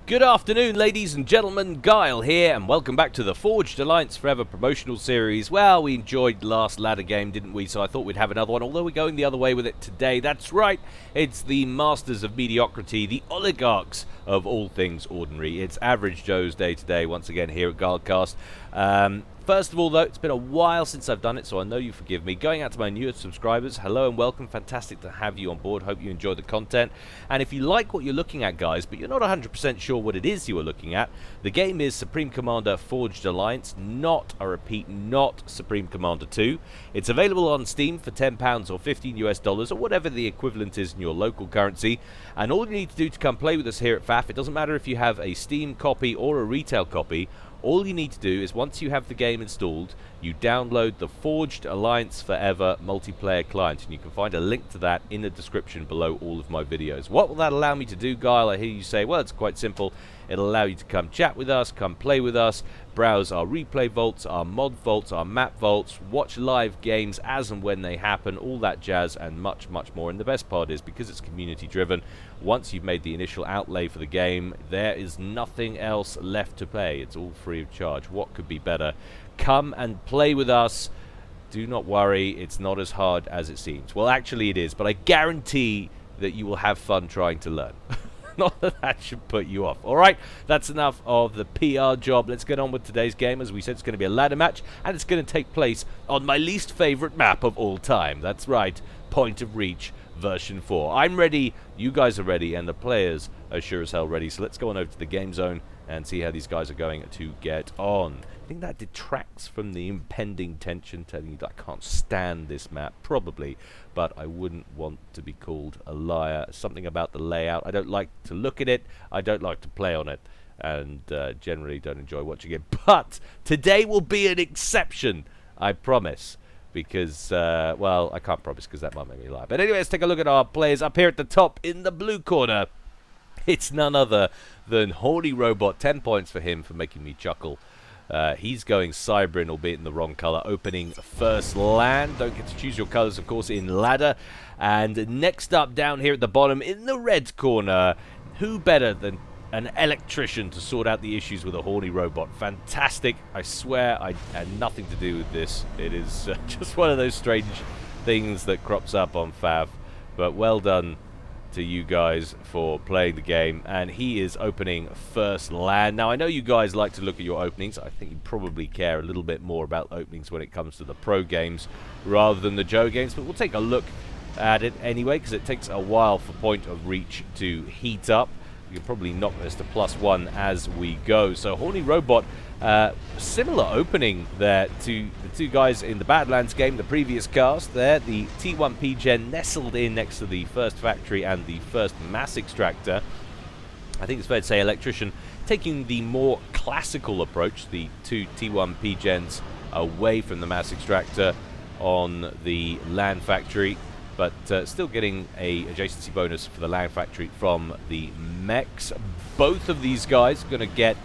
Good afternoon, ladies and gentlemen. Guile here, and welcome back to the Forged Alliance Forever promotional series. Well, we enjoyed last ladder game, didn't we? So I thought we'd have another one, although we're going the other way with it today. That's right, it's the Masters of Mediocrity, the oligarchs of all things ordinary. It's Average Joe's day today, once again here at Guildcast. First of all, though, it's been a while since I've done it, so I know you forgive me. Going out to my newest subscribers, hello and welcome. Fantastic to have you on board. Hope you enjoy the content. And if you like what you're looking at, guys, but you're not 100% sure what it is you are looking at, the game is Supreme Commander Forged Alliance, not, I repeat, not Supreme Commander 2. It's available on Steam for £10 or $15 or whatever the equivalent is in your local currency. And all you need to do to come play with us here at FAF, it doesn't matter if you have a Steam copy or a retail copy, all you need to do is once you have the game installed, you download the Forged Alliance Forever multiplayer client, and you can find a link to that in the description below all of my videos. What will that allow me to do, Guile? I hear you say, well, it's quite simple. It'll allow you to come chat with us, come play with us, browse our replay vaults, our mod vaults, our map vaults, watch live games as and when they happen, all that jazz and much, much more. And the best part is, because it's community driven, once you've made the initial outlay for the game, there is nothing else left to pay. It's all free of charge. What could be better? Come and play with us. Do not worry, it's not as hard as it seems. Well, actually it is, but I guarantee that you will have fun trying to learn. Not that that should put you off. Alright, that's enough of the PR job. Let's get on with today's game. As we said, it's going to be a ladder match, and it's going to take place on my least favourite map of all time. That's right, Point of Reach version 4. I'm ready, you guys are ready, and the players are sure as hell ready. So let's go on over to the game zone and see how these guys are going to get on. I think that detracts from the impending tension, telling you that I can't stand this map, probably, but I wouldn't want to be called a liar. Something about the layout, I don't like to look at it, I don't like to play on it, and generally don't enjoy watching it. But today will be an exception, I promise, because, well, I can't promise because that might make me lie. But anyway, let's take a look at our players up here at the top in the blue corner. It's none other than hornyRobot. 10 points for him for making me chuckle. He's going Cybrin, albeit in the wrong colour, opening first land. Don't get to choose your colours, of course, in ladder. And next up, down here at the bottom, in the red corner, who better than an electrician to sort out the issues with a hornyRobot? Fantastic. I swear I had nothing to do with this. It is just one of those strange things that crops up on FAF. But well done to you guys for playing the game, and he is opening first land. Now, I know you guys like to look at your openings. I think you probably care a little bit more about openings when it comes to the pro games rather than the Joe games, but we'll take a look at it anyway, because it takes a while for Point of Reach to heat up. You can probably knock this to +1 as we go. So hornyRobot, similar opening there to the two guys in the Badlands game, the previous cast there. The T1P gen nestled in next to the first factory and the first mass extractor. I think it's fair to say Electrician taking the more classical approach, the two T1P gens away from the mass extractor on the land factory, but still getting a adjacency bonus for the land factory from the mechs. Both of these guys are going to get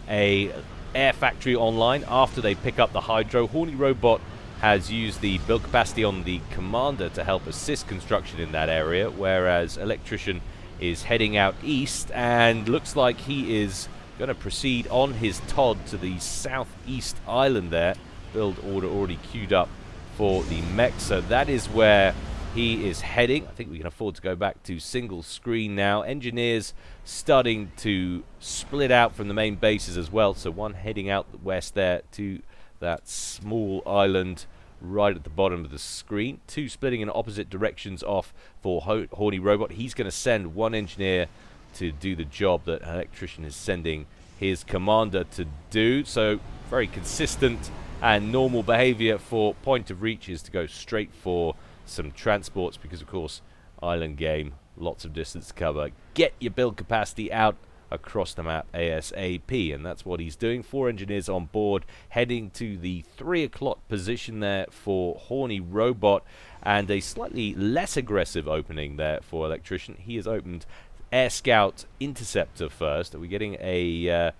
a air factory online after they pick up the hydro. hornyRobot has used the build capacity on the commander to help assist construction in that area, whereas Electrician is heading out east, and looks like he is going to proceed on his Todd to the southeast island there. Build order already queued up for the mech, so that is where he is heading. I think we can afford to go back to single screen now. Engineers starting to split out from the main bases as well. So one heading out west there to that small island right at the bottom of the screen. Two splitting in opposite directions off for hornyRobot. He's going to send one engineer to do the job that Electrician is sending his commander to do. So very consistent and normal behavior for Point of Reach is to go straight for some transports, because of course island game, lots of distance to cover. Get your build capacity out across the map ASAP, and that's what he's doing. 4 engineers on board, heading to the 3 o'clock position there for hornyRobot, and a slightly less aggressive opening there for Electrician. He has opened Air Scout Interceptor first. Are we getting a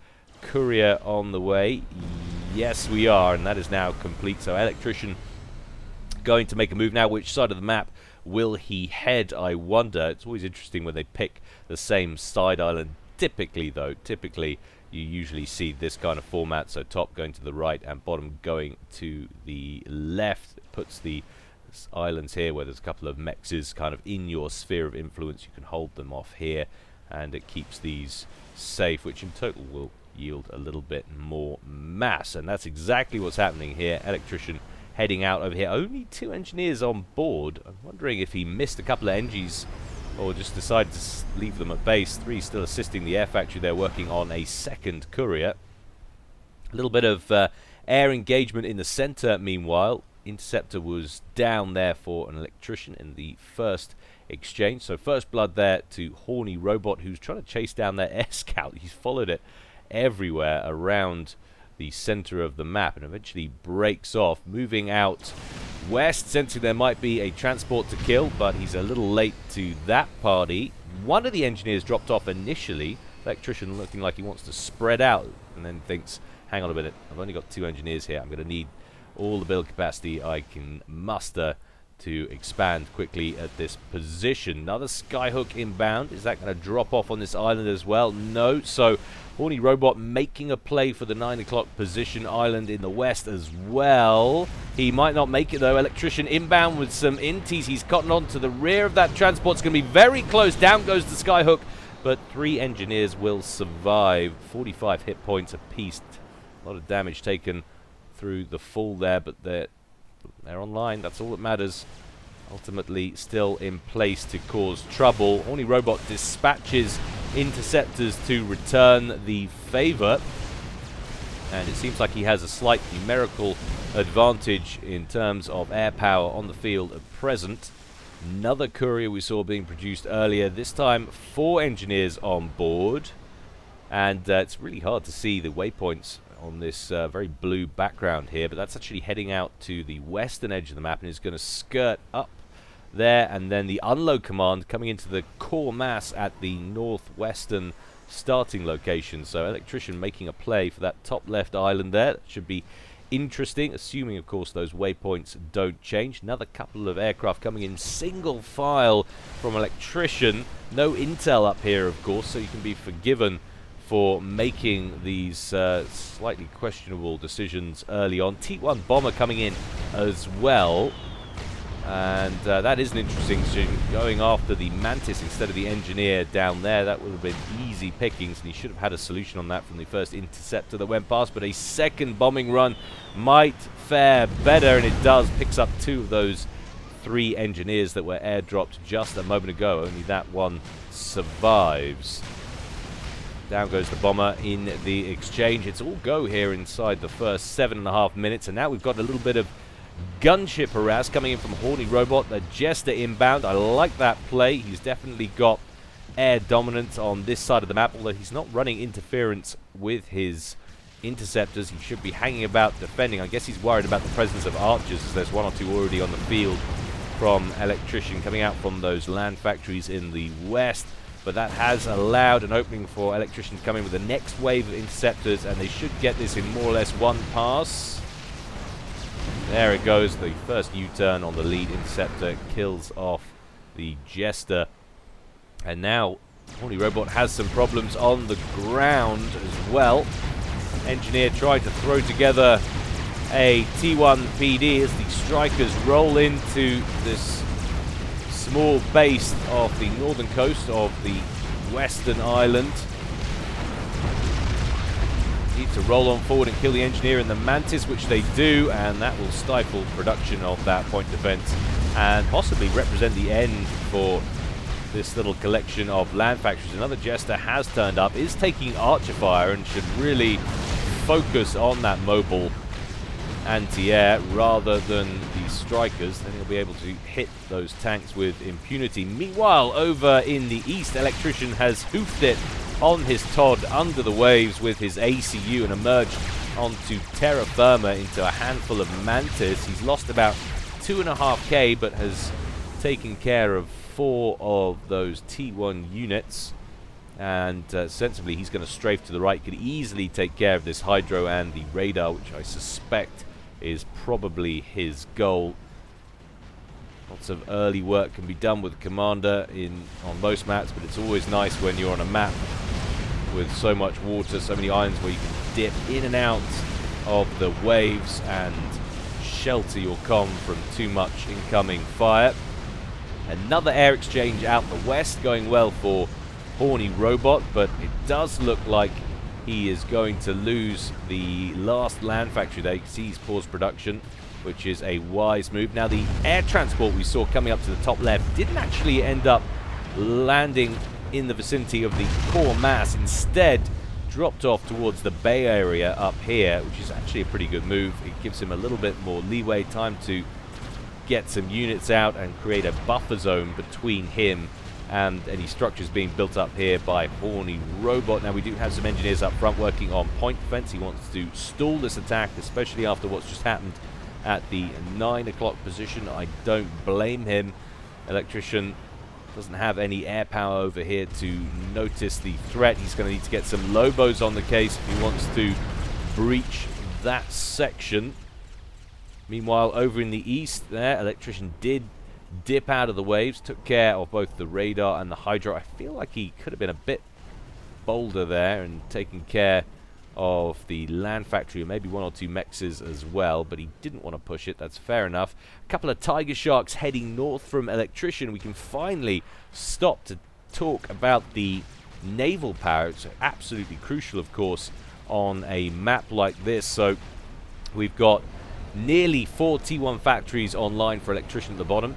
courier on the way? Yes, we are, and that is now complete. So Electrician going to make a move now. Which side of the map will he head, I wonder? It's always interesting when they pick the same side island Typically, though, you usually see this kind of format, so top going to the right and bottom going to the left. It puts the islands here where there's a couple of mexes kind of in your sphere of influence. You can hold them off here, and it keeps these safe, which in total will yield a little bit more mass. And that's exactly what's happening here. Electrician heading out over here. Only 2 engineers on board. I'm wondering if he missed a couple of engies or just decided to leave them at base. 3 still assisting the air factory. They're working on a second courier. A little bit of air engagement in the center meanwhile. Interceptor was down there for an electrician in the first exchange. So first blood there to hornyRobot, who's trying to chase down their air scout. He's followed it everywhere around the center of the map and eventually breaks off, moving out west, sensing there might be a transport to kill, but he's a little late to that party. One of the engineers dropped off initially. Electrician looking like he wants to spread out, and then thinks, hang on a minute, I've only got 2 engineers here. I'm going to need all the build capacity I can muster to expand quickly at this position. Another skyhook inbound. Is that going to drop off on this island as well? No. So hornyRobot making a play for the 9 o'clock position island in the west as well. He might not make it though. Electrician inbound with some inties. He's gotten on to the rear of that transport. It's going to be very close. Down goes the skyhook, but 3 engineers will survive. 45 hit points apiece. A lot of damage taken through the fall there, but they're online. That's all that matters. Ultimately still in place to cause trouble. hornyRobot dispatches interceptors to return the favor, and it seems like he has a slight numerical advantage in terms of air power on the field at present. Another courier we saw being produced earlier, this time 4 engineers on board, and it's really hard to see the waypoints on this very blue background here, but that's actually heading out to the western edge of the map and is going to skirt up there, and then the unload command coming into the core mass at the northwestern starting location. So Electrician making a play for that top left island there. That should be interesting, assuming of course those waypoints don't change. Another couple of aircraft coming in single file from Electrician. No intel up here of course, so you can be forgiven for making these slightly questionable decisions early on. T1 bomber coming in as well, and that is an interesting decision, going after the Mantis instead of the engineer down there. That would have been easy pickings, and he should have had a solution on that from the first interceptor that went past, but a second bombing run might fare better, and it does. Picks up 2 of those 3 engineers that were airdropped just a moment ago. Only that one survives. Down goes the bomber in the exchange. It's all go here inside the first 7.5 minutes, and now we've got a little bit of gunship harass coming in from hornyRobot. The Jester inbound. I like that play. He's definitely got air dominance on this side of the map, although he's not running interference with his interceptors. He should be hanging about defending. I guess he's worried about the presence of archers, as there's 1 or 2 already on the field from Electrician coming out from those land factories in the west. But that has allowed an opening for Electrician to come in with the next wave of interceptors, and they should get this in more or less one pass. There it goes. The first U-turn on the lead interceptor kills off the Jester. And now hornyRobot has some problems on the ground as well. Engineer tried to throw together a T1 PD as the strikers roll into this small base off the northern coast of the western island. Need to roll on forward and kill the engineer in the Mantis, which they do, and that will stifle production of that point defense and possibly represent the end for this little collection of land factories. Another Jester has turned up, is taking archer fire, and should really focus on that mobile anti-air rather than the strikers. Then he'll be able to hit those tanks with impunity. Meanwhile, over in the east, Electrician has hoofed it on his Todd under the waves with his ACU and emerged onto terra firma into a handful of Mantis. He's lost about 2.5k, but has taken care of 4 of those T1 units. And sensibly, he's going to strafe to the right. Could easily take care of this hydro and the radar, which I suspect is probably his goal. Lots of early work can be done with Commander on most maps, but it's always nice when you're on a map with so much water, so many islands where you can dip in and out of the waves and shelter your comm from too much incoming fire. Another air exchange out the west, going well for hornyRobot, but it does look like he is going to lose the last land factory there. You can see he's paused production, which is a wise move. Now, the air transport we saw coming up to the top left didn't actually end up landing in the vicinity of the core mass. Instead, dropped off towards the bay area up here, which is actually a pretty good move. It gives him a little bit more leeway, time to get some units out and create a buffer zone between him and any structures being built up here by hornyRobot. Now, we do have some engineers up front working on point defense. He wants to stall this attack, especially after what's just happened at the 9 o'clock position. I don't blame him. Electrician doesn't have any air power over here to notice the threat. He's going to need to get some Lobos on the case if he wants to breach that section. Meanwhile, over in the east there, Electrician did dip out of the waves, took care of both the radar and the hydro. I feel like he could have been a bit bolder there and taken care of the land factory, or maybe one or two mexes as well, but he didn't want to push it. That's fair enough. A couple of Tiger Sharks heading north from Electrician. We can finally stop to talk about the naval power. It's absolutely crucial, of course, on a map like this. So we've got nearly 4 T1 factories online for Electrician at the bottom,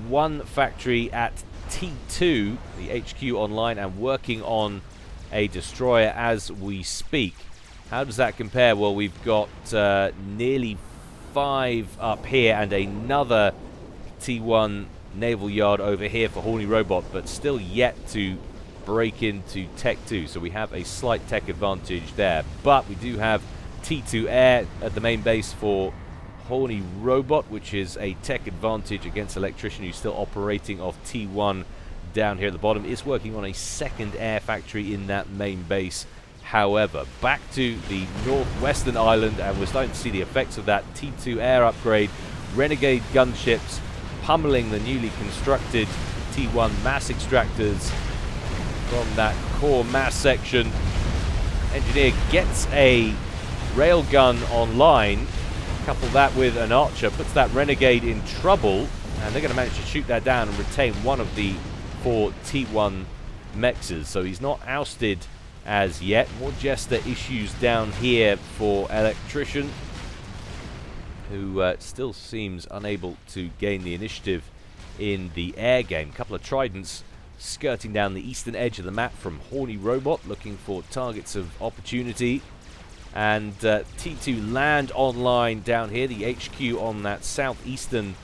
one factory at T2, the HQ, online and working on a destroyer as we speak. How does that compare? Well, we've got nearly 5 up here and another T1 naval yard over here for hornyRobot, but still yet to break into Tech 2. So we have a slight tech advantage there. But we do have T2 air at the main base for hornyRobot, which is a tech advantage against Electrician, who's still operating off T1 down here at the bottom. Is working on a second air factory in that main base. However, back to the northwestern island, and we're starting to see the effects of that T2 air upgrade. Renegade gunships pummeling the newly constructed T1 mass extractors from that core mass section. Engineer gets a railgun online, couple that with an archer, puts that Renegade in trouble, and they're going to manage to shoot that down and retain one of the 4 T1 mexes. So he's not ousted as yet. More Jester issues down here for Electrician, who still seems unable to gain the initiative in the air game. A couple of Tridents skirting down the eastern edge of the map from hornyRobot, looking for targets of opportunity. And T2 land online down here, the HQ on that southeastern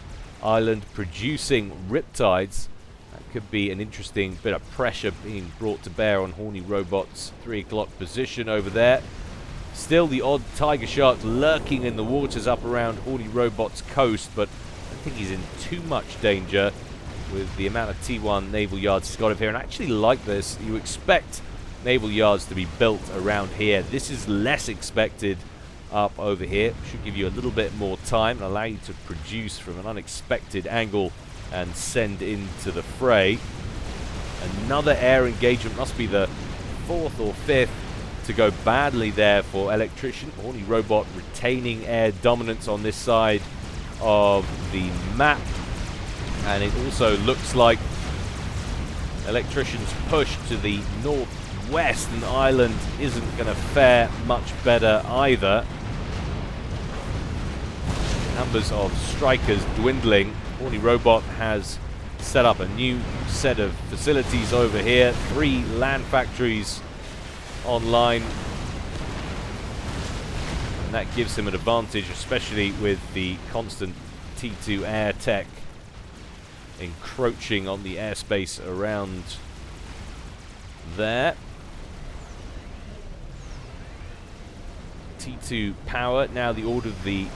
island, producing Riptides. That could be an interesting bit of pressure being brought to bear on hornyRobot's 3 o'clock position over there. Still the odd Tiger Shark lurking in the waters up around hornyRobot's coast, but I don't think he's in too much danger with the amount of T1 naval yards he's got over here. And I actually like this. You expect naval yards to be built around here. This is less expected up over here. Should give you a little bit more time and allow you to produce from an unexpected angle and send into the fray. Another air engagement, must be the 4th or 5th to go badly there for Electrician. hornyRobot retaining air dominance on this side of the map, and it also looks like Electrician's push to the northwestern island isn't going to fare much better either. Numbers of strikers dwindling. hornyRobot has set up a new set of facilities over here. 3 land factories online. And that gives him an advantage, especially with the constant T2 air tech encroaching on the airspace around there. T2 power, now the order of the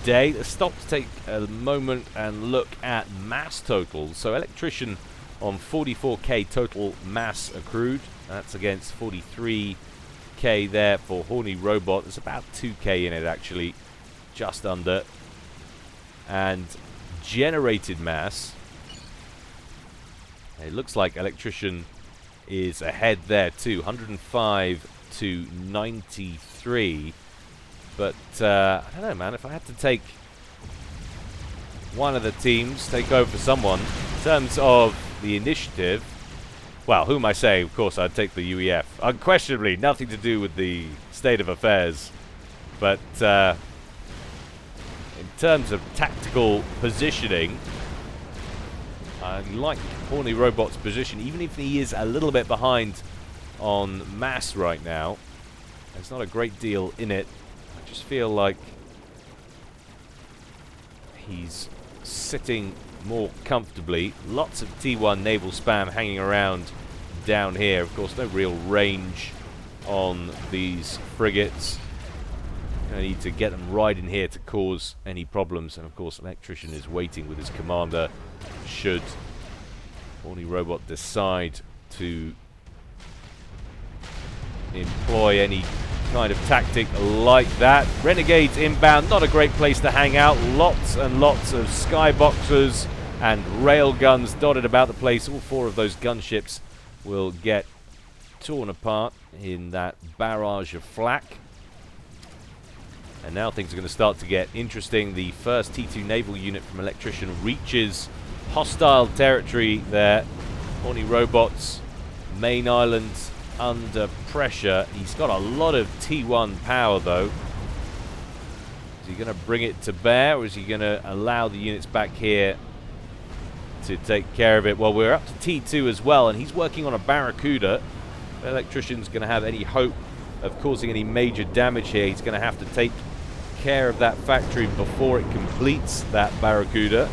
day. Let's stop to take a moment and look at mass totals. So Electrician on 44k total mass accrued. That's against 43k there for hornyRobot. There's about 2k in it actually, just under. And generated mass, it looks like Electrician is ahead there too, 105 to 93. But I don't know, man, if I had to take one of the teams, take over for someone, in terms of the initiative, well, who am I saying? Of course, I'd take the UEF. Unquestionably, nothing to do with the state of affairs. But in terms of tactical positioning, I like hornyRobot's position, even if he is a little bit behind on mass right now. There's not a great deal in it. I just feel like he's sitting more comfortably. Lots of T1 naval spam hanging around down here. Of course, no real range on these frigates. I need to get them right in here to cause any problems. And of course, Electrician is waiting with his commander should hornyRobot decide to employ any kind of tactic like that. Renegades inbound, not a great place to hang out. Lots and lots of skyboxers and rail guns dotted about the place. All four of those gunships will get torn apart in that barrage of flak. And now things are going to start to get interesting. The first T2 naval unit from Electrician reaches hostile territory there. hornyRobot's main island under pressure. He's got a lot of T1 power though. Is he going to bring it to bear, or is he going to allow the units back here to take care of it? Well, we're up to T2 as well, and he's working on a Barracuda. The Electrician's going to have any hope of causing any major damage here. He's going to have to take care of that factory before it completes that Barracuda.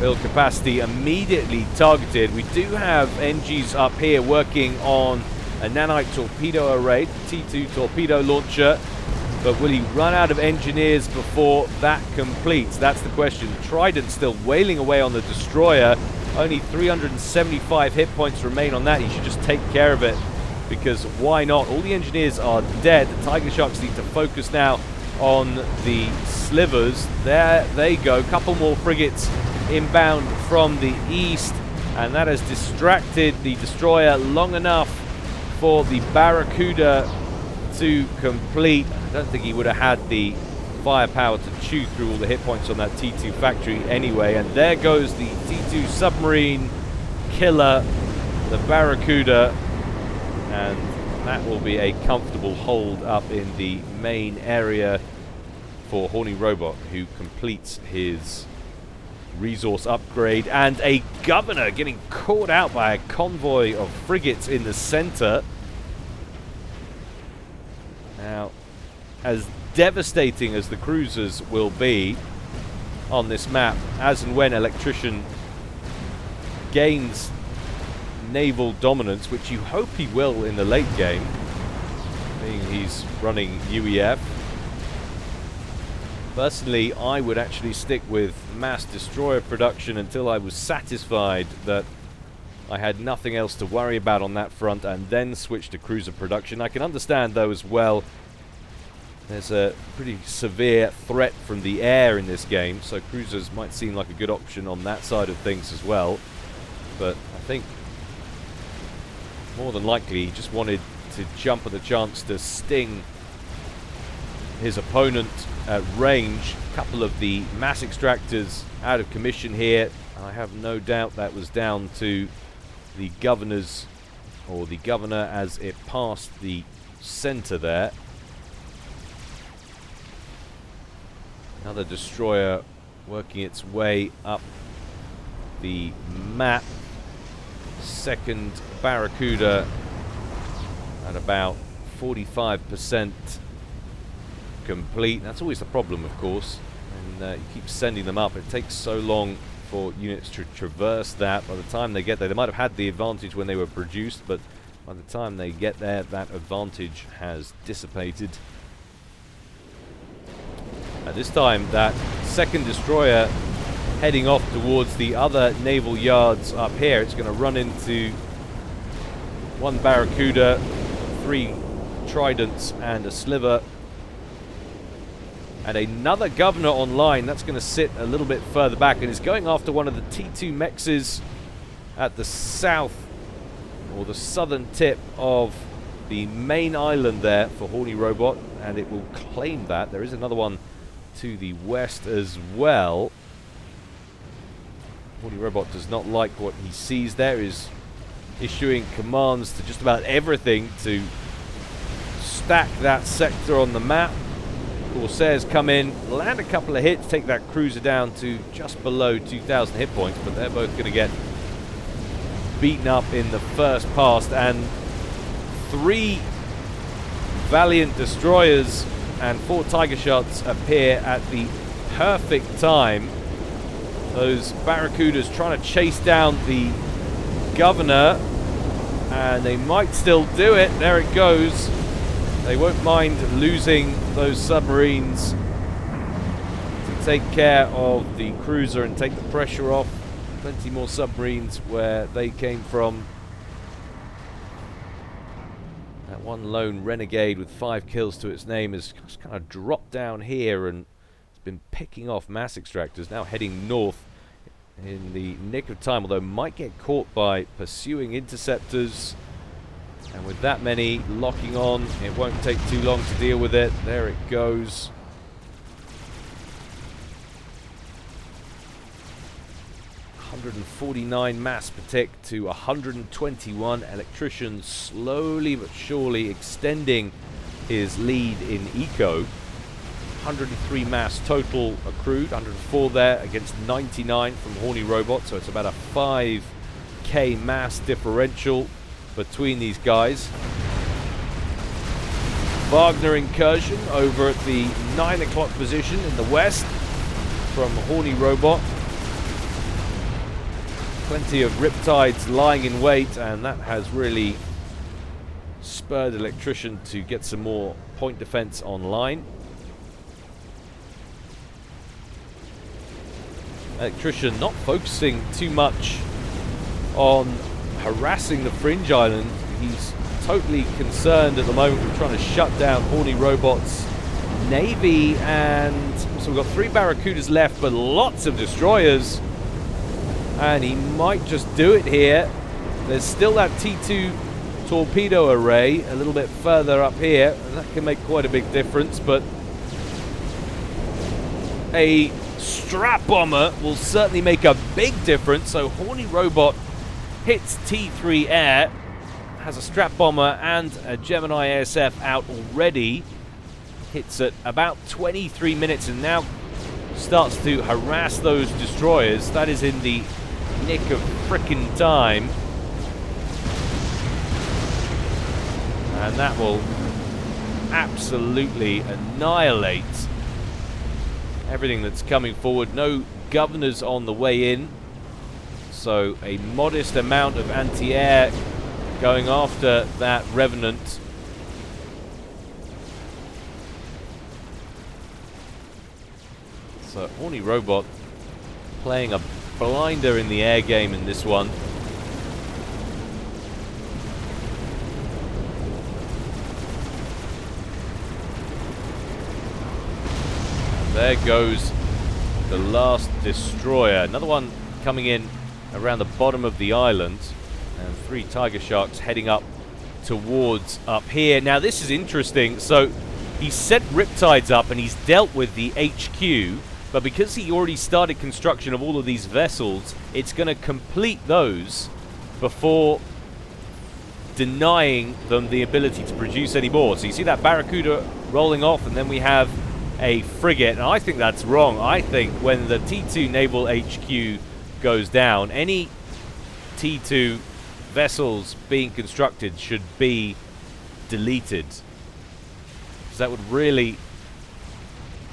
Build capacity immediately targeted. We do have NGs up here working on a nanite torpedo array, T2 torpedo launcher, but will he run out of engineers before that completes? That's the question. Trident still wailing away on the destroyer. Only 375 hit points remain on that. He should just take care of it, because why not? All the engineers are dead. The Tiger Sharks need to focus now on the slivers. There they go. Couple more frigates inbound from the east, and that has distracted the destroyer long enough for the Barracuda to complete. I don't think he would have had the firepower to chew through all the hit points on that T2 factory anyway. And there goes the T2 submarine killer, the Barracuda, and that will be a comfortable hold up in the main area for hornyRobot, who completes his resource upgrade. And a governor getting caught out by a convoy of frigates in the center. Now, as devastating as the cruisers will be on this map, as and when Electrician gains naval dominance, which you hope he will in the late game, being he's running UEF. Personally, I would actually stick with mass destroyer production until I was satisfied that I had nothing else to worry about on that front, and then switch to cruiser production. I can understand though as well, there's a pretty severe threat from the air in this game, so cruisers might seem like a good option on that side of things as well. But I think more than likely he just wanted to jump at the chance to sting his opponent at range. A couple of the mass extractors out of commission here. I have no doubt that was down to the governor's, or the governor as it passed the center there. Another destroyer working its way up the map. Second Barracuda at about 45% complete. That's always the problem, of course, and you keep sending them up. It takes so long for units to traverse that. By the time they get there, they might have had the advantage when they were produced, but by the time they get there, that advantage has dissipated. At this time, that second destroyer heading off towards the other naval yards up here. It's going to run into one Barracuda, 3 Tridents and a sliver. And another governor online. That's going to sit a little bit further back and is going after one of the T2 mexes at the south or the southern tip of the main island there for hornyRobot, and it will claim that. There is another one to the west as well. hornyRobot does not like what he sees there. Is issuing commands to just about everything to stack that sector on the map. Corsairs come in, land a couple of hits, take that cruiser down to just below 2,000 hit points, but they're both going to get beaten up in the first pass, and 3 Valiant destroyers and 4 Tiger shots appear at the perfect time. Those Barracudas trying to chase down the governor, and they might still do it. There it goes. They won't mind losing those submarines to take care of the cruiser and take the pressure off. Plenty more submarines where they came from. That one lone renegade with 5 kills to its name has just kind of dropped down here and has been picking off mass extractors, now heading north in the nick of time, although might get caught by pursuing interceptors. And with that many locking on, it won't take too long to deal with it. There it goes. $149 mass per tick to 121. Electrician slowly but surely extending his lead in eco. 103 mass total accrued, 104 there against 99 from hornyRobot, so it's about a 5k mass differential between these guys. Wagner incursion over at the 9 o'clock position in the west from hornyRobot. Plenty of riptides lying in wait, and that has really spurred Electrician to get some more point defense online. Electrician not focusing too much on harassing the fringe island. He's totally concerned at the moment with trying to shut down hornyRobot's navy, and so we've got 3 Barracudas left but lots of destroyers, and he might just do it here. There's still that T2 torpedo array a little bit further up here, and that can make quite a big difference, but a strap bomber will certainly make a big difference. So hornyRobot hits T3 air, has a strap bomber and a Gemini ASF out already, hits at about 23 minutes and now starts to harass those destroyers. That is in the nick of frickin' time, and that will absolutely annihilate everything that's coming forward. No governors on the way in, so a modest amount of anti-air going after that Revenant. So hornyRobot playing a blinder in the air game in this one. And there goes the last destroyer. Another one coming in around the bottom of the island, and 3 Tiger Sharks heading up towards up here. Now this is interesting. So he set riptides up and he's dealt with the HQ, but because he already started construction of all of these vessels, it's going to complete those before denying them the ability to produce any more. So you see that Barracuda rolling off, and then we have a frigate, and I think that's wrong. I think when the T2 Naval HQ goes down, any T2 vessels being constructed should be deleted, because that would really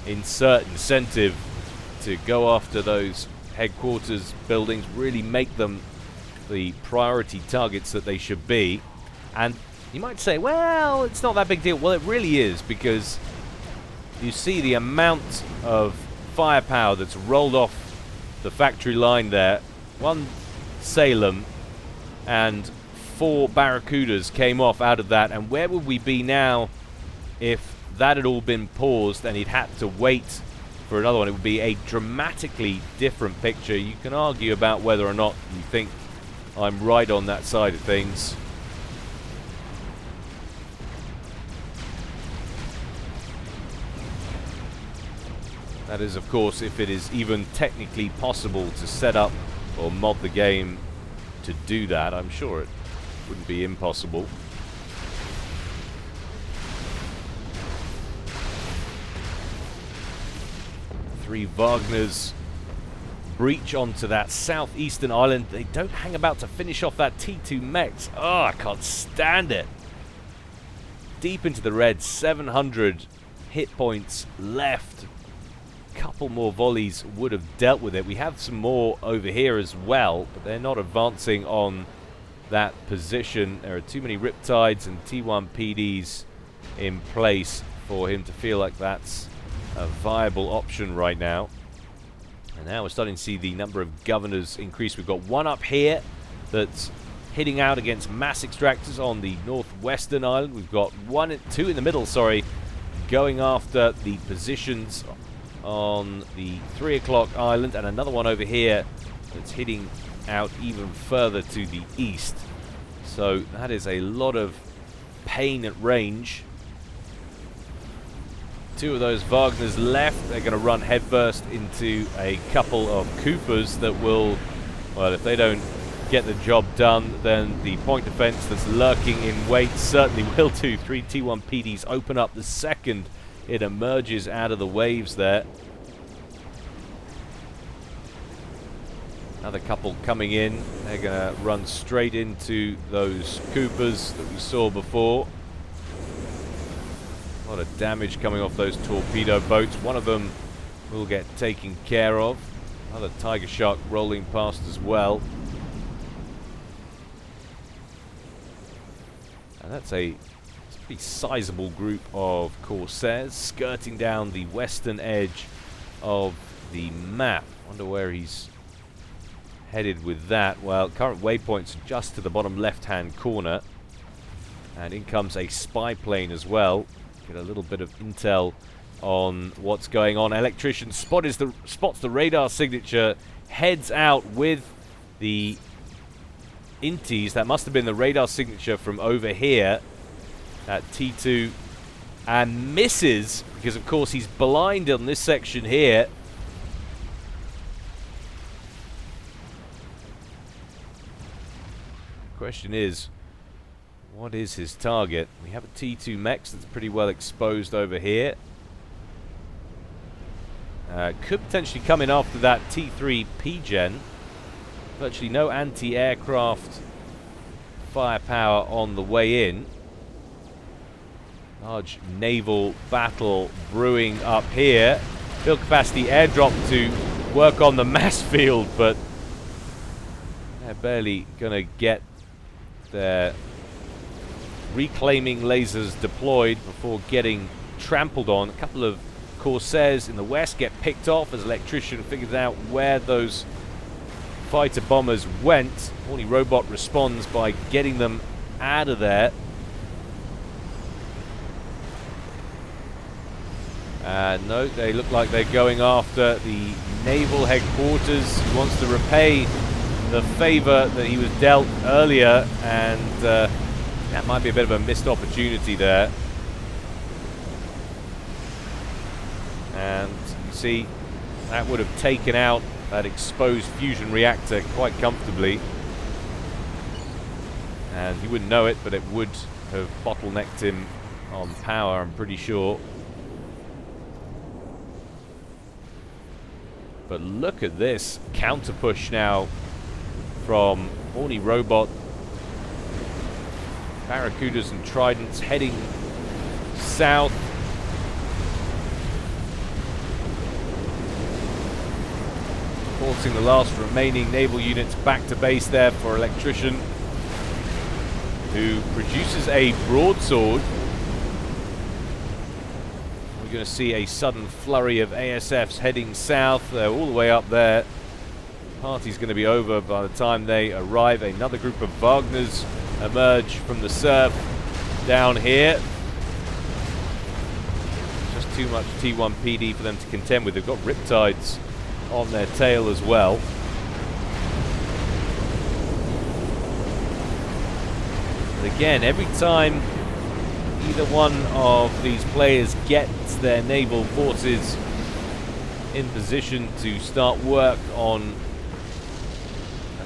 insert incentive to go after those headquarters buildings, really make them the priority targets that they should be. And you might say, well, it's not that big deal. Well, it really is, because you see the amount of firepower that's rolled off the factory line there. 1 Salem and 4 Barracudas came off out of that, and where would we be now if that had all been paused and he'd had to wait for another one, it would be a dramatically different picture. You can argue about whether or not you think I'm right on that side of things. That is, of course, if it is even technically possible to set up or mod the game to do that. I'm sure it wouldn't be impossible. Three Wagners breach onto that southeastern island. They don't hang about to finish off that T2 mechs. Oh, I can't stand it. Deep into the red, 700 hit points left. Couple more volleys would have dealt with it. We have some more over here as well, but they're not advancing on that position. There are too many Riptides and T1 PDs in place for him to feel like that's a viable option right now. And now we're starting to see the number of governors increase. We've got one up here that's hitting out against mass extractors on the northwestern island. We've got two in the middle, sorry, going after the positions on the 3 o'clock island, and another one over here that's hitting out even further to the east. So that is a lot of pain at range. Two of those Wagners left. They're going to run headfirst into a couple of Coopers that will, well, if they don't get the job done, then the point defense that's lurking in wait certainly will too. 3 T1 PDs open up the second it emerges out of the waves there. Another couple coming in. They're going to run straight into those Coopers that we saw before. A lot of damage coming off those torpedo boats. One of them will get taken care of. Another Tiger Shark rolling past as well. And that's a pretty sizable group of Corsairs skirting down the western edge of the map. Wonder where he's headed with that. Well, current waypoint's just to the bottom left-hand corner. And in comes a spy plane as well. Get a little bit of intel on what's going on. Electrician spots the radar signature, heads out with the Inties. That must have been the radar signature from over here at T2, and misses because, of course, he's blind on this section here. Question is, what is his target? We have a T2 mech that's pretty well exposed over here. Could potentially come in after that T3 P-Gen. Virtually no anti-aircraft firepower on the way in. Large naval battle brewing up here. Build capacity airdrop to work on the mass field, but they're barely going to get their reclaiming lasers deployed before getting trampled on. A couple of Corsairs in the west get picked off as Electrician figures out where those fighter bombers went. hornyRobot responds by getting them out of there. No, they look like they're going after the naval headquarters. He wants to repay the favor that he was dealt earlier, and that might be a bit of a missed opportunity there. And you see, that would have taken out that exposed fusion reactor quite comfortably. And he wouldn't know it, but it would have bottlenecked him on power, I'm pretty sure. But look at this counter push now from hornyRobot. Barracudas and Tridents heading south. Forcing the last remaining naval units back to base there for Electrician, who produces a broadsword. We're going to see a sudden flurry of ASFs heading south. They're all the way up there. Party's going to be over by the time they arrive. Another group of Wagners emerge from the surf down here. too much T1 PD for them to contend with. They've got riptides on their tail as well. But again, every time either one of these players gets their naval forces in position to start work on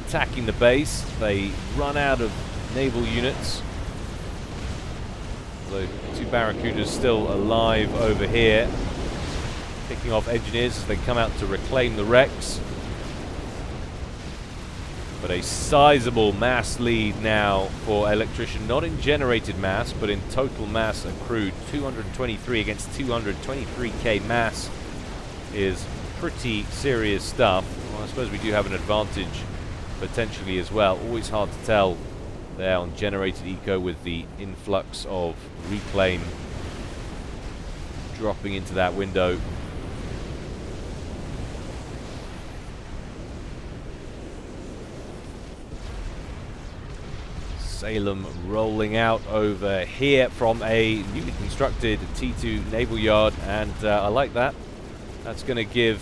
attacking the base, they run out of naval units. So 2 Barracudas still alive over here, picking off engineers as they come out to reclaim the wrecks. But a sizable mass lead now for Electrician, not in generated mass, but in total mass accrued. 223 against 223k mass is pretty serious stuff. Well, I suppose we do have an advantage potentially as well. Always hard to tell there on generated eco with the influx of reclaim dropping into that window. Salem rolling out over here from a newly constructed T2 naval yard, and I like that. That's going to give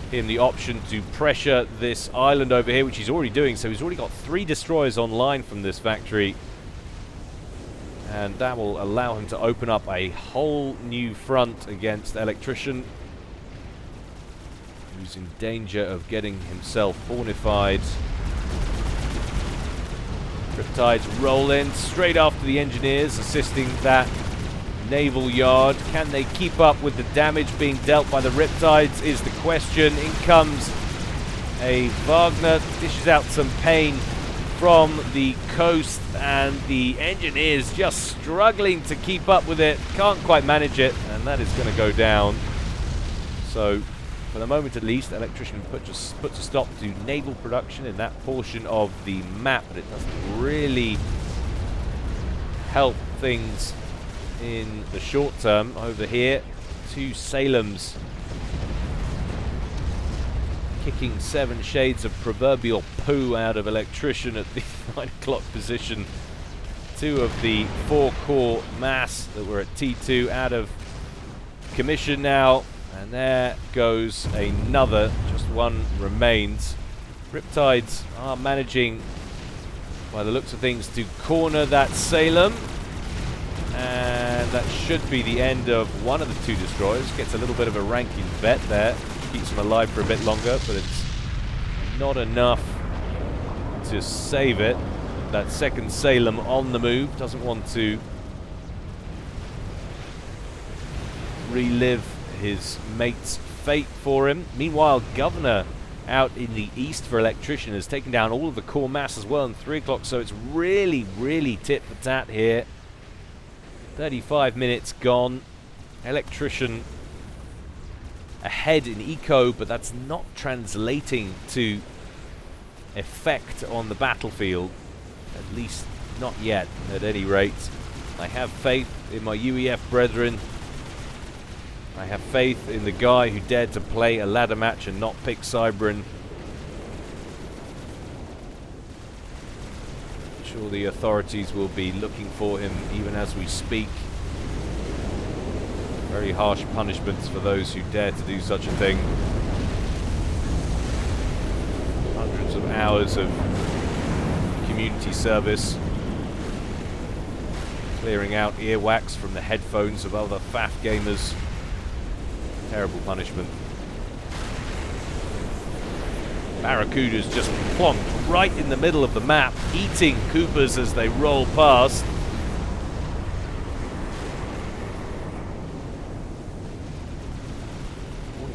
him the option to pressure this island over here, which he's already doing. So he's already got 3 destroyers online from this factory, and that will allow him to open up a whole new front against Electrician, who's in danger of getting himself hornified. Riptides roll in straight after the engineers, assisting that naval yard. Can they keep up with the damage being dealt by the Riptides is the question. In comes a Wagner, dishes out some pain from the coast, and the engineers just struggling to keep up with it. Can't quite manage it, and that is going to go down. So for the moment at least, Electrician puts a stop to naval production in that portion of the map, but it doesn't really help things in the short term. Over here, 2 Salems kicking 7 shades of proverbial poo out of Electrician at the 9 o'clock position. 2 of the 4 core mass that were at T2 out of commission now. And there goes another, just 1 remains. Riptides are managing, by the looks of things, to corner that Salem. And that should be the end of one of the 2 destroyers. Gets a little bit of a ranking vet there. Keeps him alive for a bit longer, but it's not enough to save it. That second Salem on the move. Doesn't want to relive his mate's fate for him. Meanwhile, Governor out in the east for Electrician has taken down all of the core mass as well in 3 o'clock, so it's really, really tit for tat here. 35 minutes gone. Electrician ahead in eco, but that's not translating to effect on the battlefield, at least not yet, at any rate. I have faith in my UEF brethren. I have faith in the guy who dared to play a ladder match and not pick Cybran. I'm sure the authorities will be looking for him even as we speak. Very harsh punishments for those who dare to do such a thing. Hundreds of hours of community service, clearing out earwax from the headphones of other FAF gamers. Terrible punishment. Barracudas just plonked right in the middle of the map, eating Coopers as they roll past.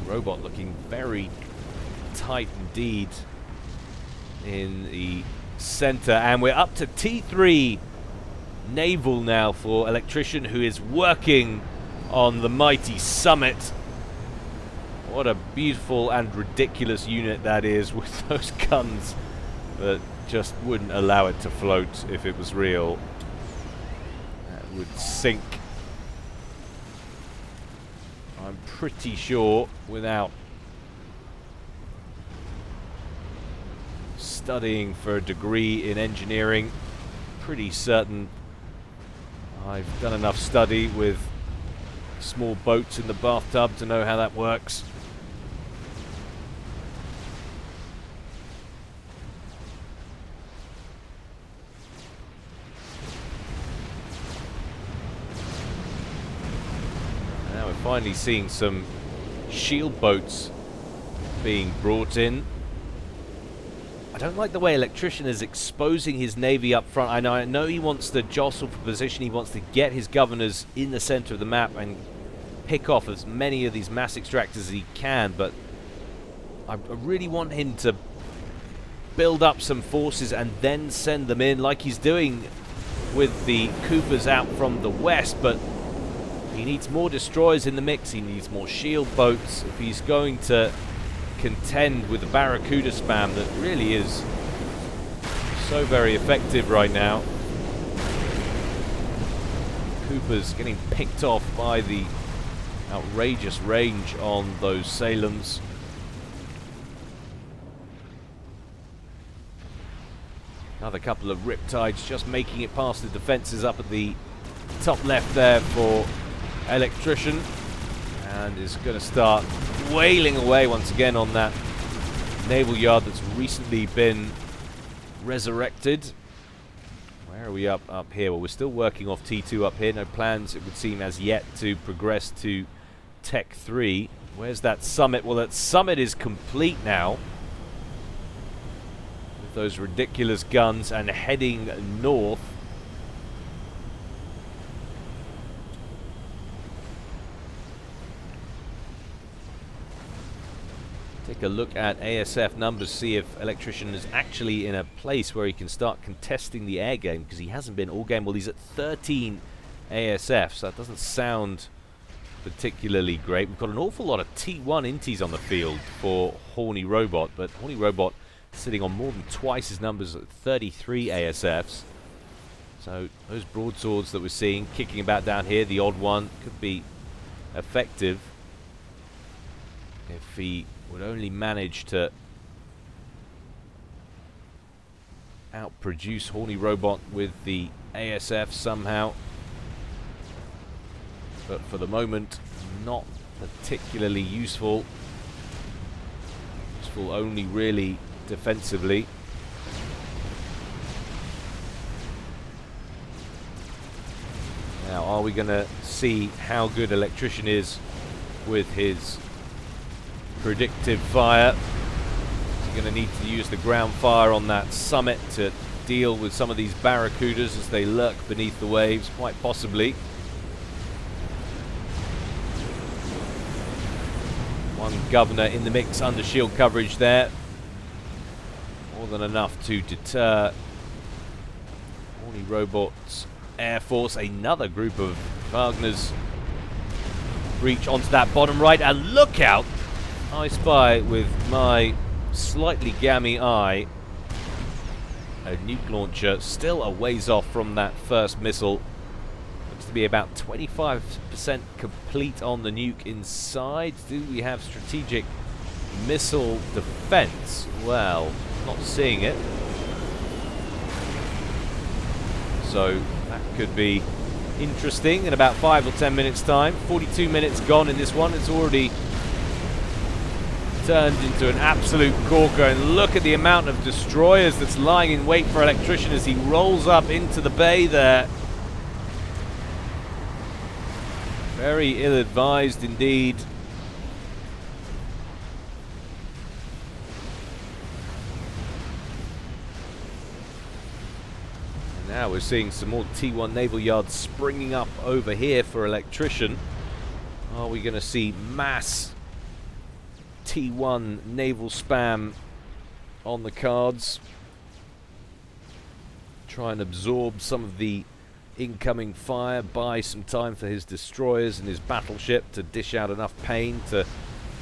Robot looking very tight indeed in the center, and we're up to T3 Naval now for Electrician, who is working on the mighty Summit. What a beautiful and ridiculous unit that is, with those guns that just wouldn't allow it to float if it was real. That would sink, I'm pretty sure, without studying for a degree in engineering. Pretty certain I've done enough study with small boats in the bathtub to know how that works. Now we're finally seeing some shield boats being brought in. I don't like the way Electrician is exposing his navy up front. I know he wants to jostle for position. He wants to get his governors in the center of the map and pick off as many of these mass extractors as he can, but I really want him to build up some forces and then send them in like he's doing with the Coopers out from the west, but he needs more destroyers in the mix. He needs more shield boats if he's going to contend with the Barracuda spam that really is so very effective right now. Cooper's getting picked off by the outrageous range on those Salems. Another couple of Riptides just making it past the defenses up at the top left there for Electrician, and is going to start wailing away once again on that naval yard that's recently been resurrected. Where are we up here? Well, we're still working off T2 up here. No plans, it would seem, as yet to progress to Tech 3. Where's that summit? Well, that summit is complete now with those ridiculous guns and heading north. Take a look at ASF numbers, see if Electrician is actually in a place where he can start contesting the air game, because he hasn't been all game. Well, he's at 13 ASF, so that doesn't sound particularly great. We've got an awful lot of T1 inties on the field for hornyRobot, but hornyRobot sitting on more than twice his numbers at 33 ASFs. So those broadswords that we're seeing kicking about down here, the odd one, could be effective if he would only manage to outproduce hornyRobot with the ASF somehow. But for the moment, not particularly useful. Useful only really defensively. Now, are we going to see how good Electrician is with his predictive fire? He's going to need to use the ground fire on that summit to deal with some of these Barracudas as they lurk beneath the waves, quite possibly. One governor in the mix under shield coverage there. More than enough to deter hornyRobot's Air Force. Another group of Wagners breach onto that bottom right, and look out! I spy with my slightly gammy eye a nuke launcher still a ways off from that first missile. Looks to be about 25% complete on the nuke inside. Do we have strategic missile defense? Well, not seeing it. So that could be interesting in about 5 or 10 minutes time. 42 minutes gone in this one. It's already turned into an absolute corker, and look at the amount of destroyers that's lying in wait for Electrician as he rolls up into the bay there. Very ill-advised indeed. And now we're seeing some more T1 naval yards springing up over here for Electrician. Are we going to see mass T1 naval spam on the cards? Try and absorb some of the incoming fire, buy some time for his destroyers and his battleship to dish out enough pain to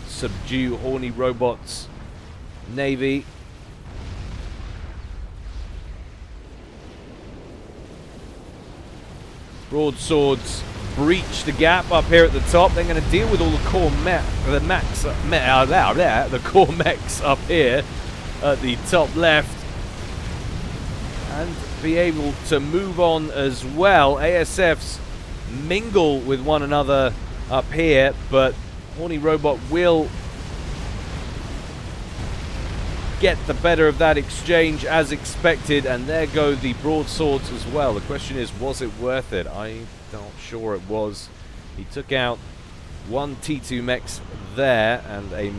subdue hornyRobot's navy. Broadswords breach the gap up here at the top. They're going to deal with all the core the core mechs up here at the top left, and be able to move on as well. ASFs mingle with one another up here, but hornyRobot will get the better of that exchange as expected, and there go the broadswords as well. The question is, was it worth it? I'm not sure it was. He took out one T2 mechs there and a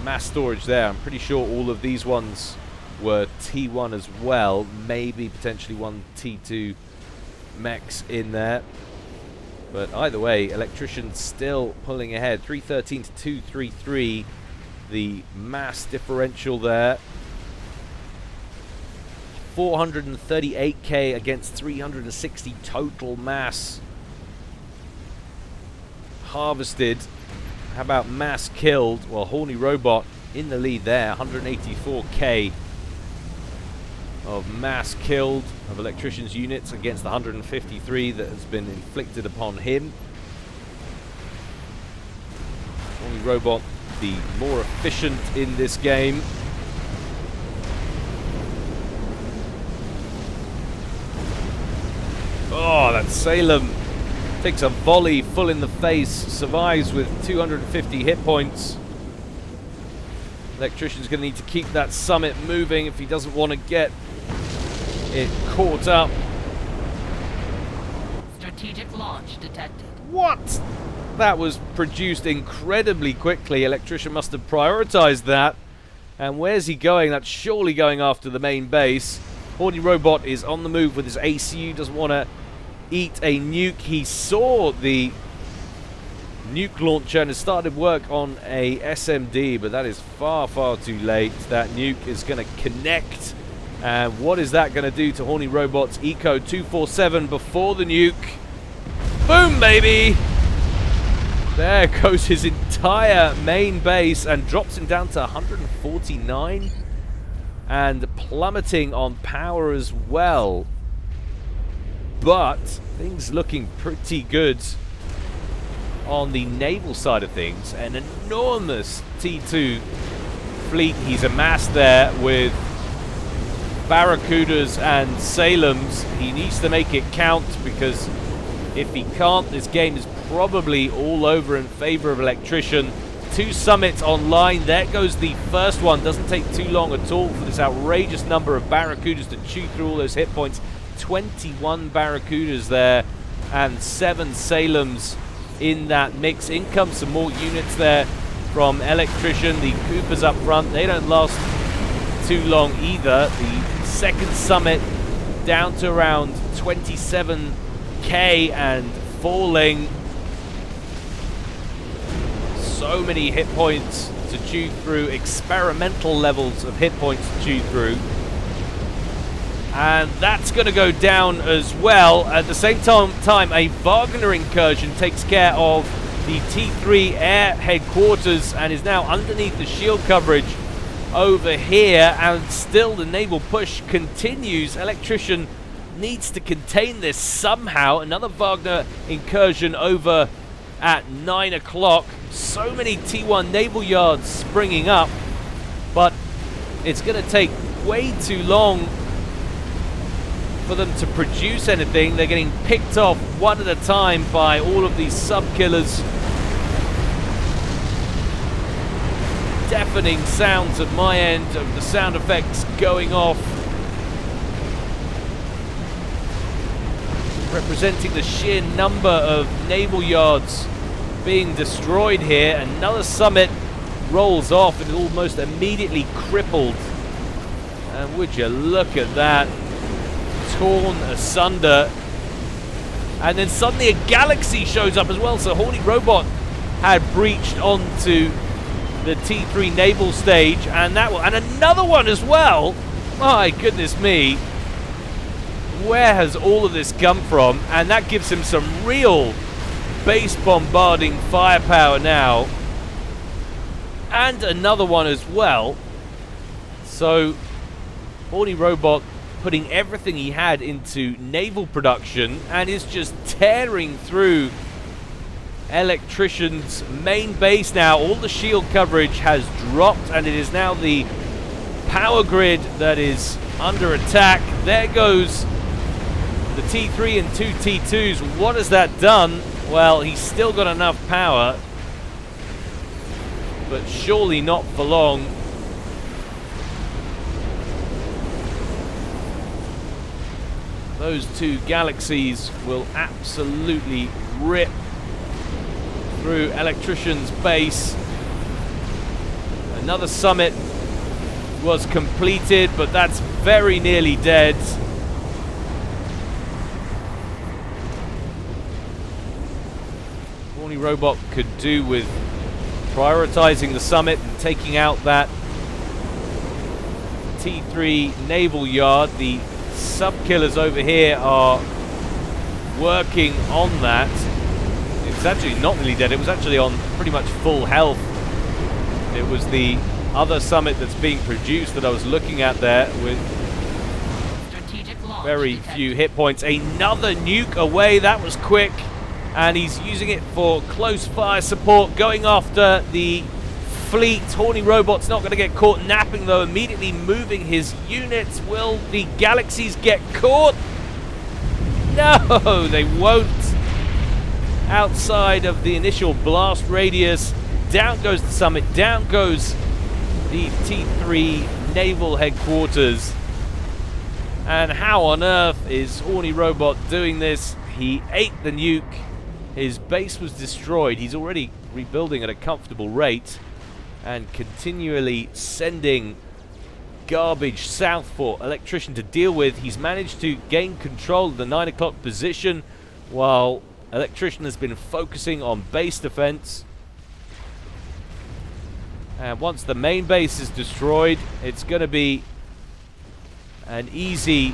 mass storage there. I'm pretty sure all of these ones were T1 as well, maybe potentially one T2 mechs in there. But either way, Electrician still pulling ahead. 313 to 233. The mass differential there. 438k against 360 total mass harvested. How about mass killed? Well, hornyRobot in the lead there. 184k of mass killed of Electrician's units against the 153 that has been inflicted upon him. hornyRobot the more efficient in this game. Oh, that Salem takes a volley full in the face, survives with 250 hit points. Electrician's going to need to keep that summit moving if he doesn't want to get it caught up. Strategic launch detected. What? That was produced incredibly quickly. Electrician must have prioritized that. And where's he going? That's surely going after the main base. hornyRobot is on the move with his ACU, doesn't want to eat a nuke. He saw the nuke launcher and has started work on a SMD, but that is far, far too late. That nuke is going to connect. And what is that going to do to hornyRobot's Eco 247 before the nuke? Boom, baby! There goes his entire main base and drops him down to 149 and plummeting on power as well. But things looking pretty good on the naval side of things. An enormous T2 fleet he's amassed there with Barracudas and Salems. He needs to make it count, because if he can't, this game is probably all over in favor of Electrician. 2 summits online. There goes the first one. Doesn't take too long at all for this outrageous number of Barracudas to chew through all those hit points. 21 Barracudas there and 7 Salems in that mix. In comes some more units there from Electrician. The Coopers up front, they don't last too long either. The second summit down to around 27k and falling. So many hit points to chew through, experimental levels of hit points to chew through. And that's going to go down as well. At the same time, a Wagner incursion takes care of the T3 air headquarters and is now underneath the shield coverage over here. And still the naval push continues. Electrician needs to contain this somehow. Another Wagner incursion over at 9 o'clock. So many T1 naval yards springing up, but it's going to take way too long for them to produce anything. They're getting picked off one at a time by all of these sub-killers. Deafening sounds at my end of the sound effects going off, representing the sheer number of naval yards being destroyed here. Another summit rolls off and almost immediately crippled. And would you look at that, torn asunder. And then suddenly a galaxy shows up as well. So hornyRobot had breached onto the T3 naval stage, and that one, and another one as well. My goodness me, where has all of this come from? And that gives him some real base bombarding firepower now, and another one as well. So hornyRobot putting everything he had into naval production and is just tearing through Electrician's main base now. All the shield coverage has dropped, and it is now the power grid that is under attack. There goes the T3 and 2 T2s. What has that done? Well, he's still got enough power, but surely not for long. Those two galaxies will absolutely rip through Electrician's base. Another summit was completed, but that's very nearly dead. hornyRobot could do with prioritizing the summit and taking out that T3 naval yard. The sub-killers over here are working on that. It's actually not really dead. It was actually on pretty much full health. It was the other summit that's being produced that I was looking at there with very few hit points. Another nuke away. That was quick. And he's using it for close fire support, going after the fleet. hornyRobot's not going to get caught napping, though, immediately moving his units. Will the galaxies get caught? No, they won't. Outside of the initial blast radius, down goes the summit, down goes the T3 naval headquarters. And how on earth is hornyRobot doing this? He ate the nuke. His base was destroyed. He's already rebuilding at a comfortable rate and continually sending garbage south for Electrician to deal with. He's managed to gain control of the 9 o'clock position while Electrician has been focusing on base defense. And once the main base is destroyed, it's going to be an easy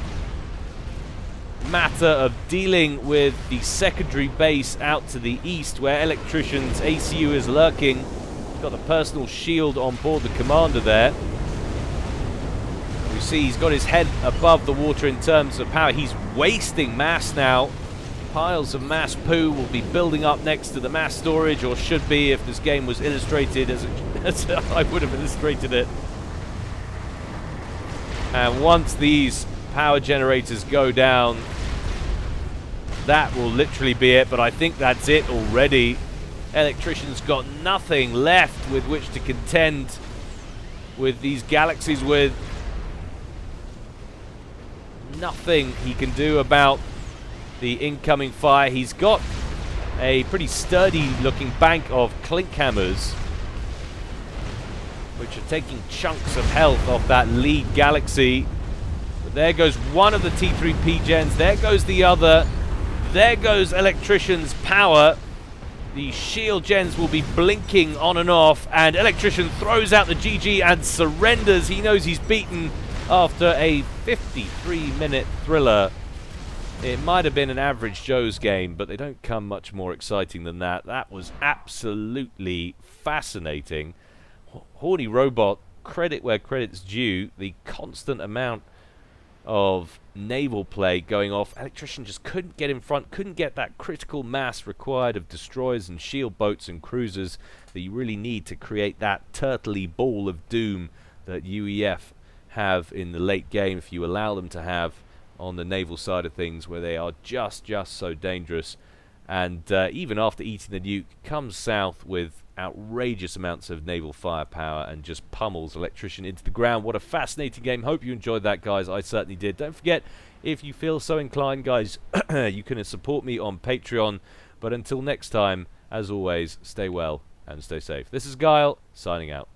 matter of dealing with the secondary base out to the east, where Electrician's ACU is lurking. He's got the personal shield on board the commander there. You see he's got his head above the water in terms of power. He's wasting mass now. Piles of mass poo will be building up next to the mass storage, or should be if this game was illustrated as I would have illustrated it. And once these power generators go down, that will literally be it. But I think that's it already. Electrician's got nothing left with which to contend with these galaxies with. Nothing he can do about the incoming fire. He's got a pretty sturdy looking bank of clink hammers, which are taking chunks of health off that lead galaxy. But there goes one of the T3P gens. There goes the other. There goes Electrician's power. The shield gens will be blinking on and off, and Electrician throws out the GG and surrenders. He knows he's beaten after a 53-minute thriller. It might have been an average Joe's game, but they don't come much more exciting than that. That was absolutely fascinating. hornyRobot, credit where credit's due. The constant amount of naval play going off. Electrician just couldn't get in front, couldn't get that critical mass required of destroyers and shield boats and cruisers that you really need to create that turtley ball of doom that UEF have in the late game, if you allow them to have on the naval side of things, where they are just so dangerous. And even after eating the nuke, comes south with outrageous amounts of naval firepower and just pummels Electrician into the ground. What a fascinating game. Hope you enjoyed that, guys. I certainly did. Don't forget, if you feel so inclined, guys, you can support me on Patreon. But until next time, as always, stay well and stay safe. This is Guile, signing out.